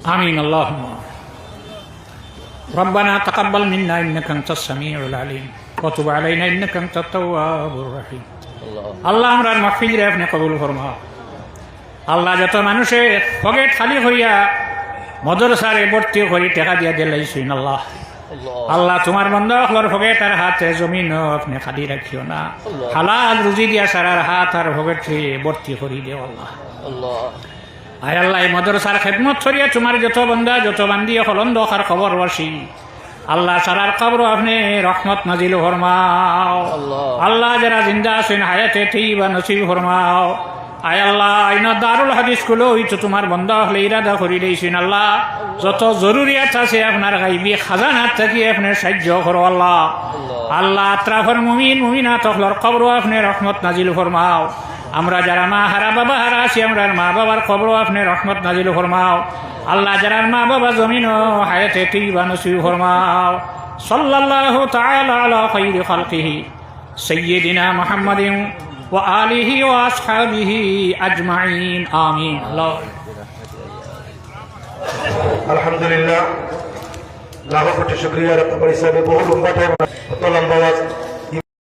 آمين اللهم ربنا تقبل منا إنك أنت السميع العليم وتب علينا إنك أنت التواب الرحيم আল্লাহ আমরার মাহফিলে আপনি কবুল ফরমাও। আল্লাহ যত মানুষে পকেট খালি করিয়া মাদ্রাসারে ভর্তি করি টাকা দিয়া দিলাইছেন আল্লাহ, আল্লাহ তোমার বান্দা হলোর পকেট আর হাতে জমিন আপনি খালি রাখিও না, হালাল রুজি দিয়া সারার হাত আর পকেটে ভর্তি করি দেও আল্লাহ। আয় আল্লাহ এই মাদ্রাসার খেদমত করিয়া তোমার যত বান্দা যত বান্দি হলন্দ আর খবর বসি আল্লাহ সারার কবর আপনি রহমত নাজিল ফরমাও। আল্লাহ যারা জিন্দা আছেন হায়াতে তৈবা নসিব ফরমাও। আয় আল্লাহ আইনা দারুল হাদিস গুলো হইতো তোমার বন্ধা হলে ইরাদা করি দিয়েছেন আল্লাহ, যত জরুরিয়াত আছে আপনার গাইবি খাজানার থাকি আপনি সাহায্য করো আল্লাহ। আল্লাহ আত্রাফর মুমিন মুমিনা তখলর কবর আপনি রহমত নাজিল ফরমাও। আমরা যারা মা হারা বাবা হারা আছি আমরার মা বাবার কবর আপনি রহমত নাজিল ফরমাও। আল্লাহ যারা মা বাবা জমিন হায়াতে তৈবা নসিব ফরমাও। সাল্লাল্লাহু তাআলা আলা খায়রি খালকিহি সাইয়্যিদিনা মুহাম্মাদিন ওয়া আলিহি ওয়া আসহাবিহি আজমাইন আমিন। আলহামদুলিল্লাহ, লাখো কোটি শুকরিয়া। রব্বুল ইসলামে বহু লম্বা টাইম লম্বা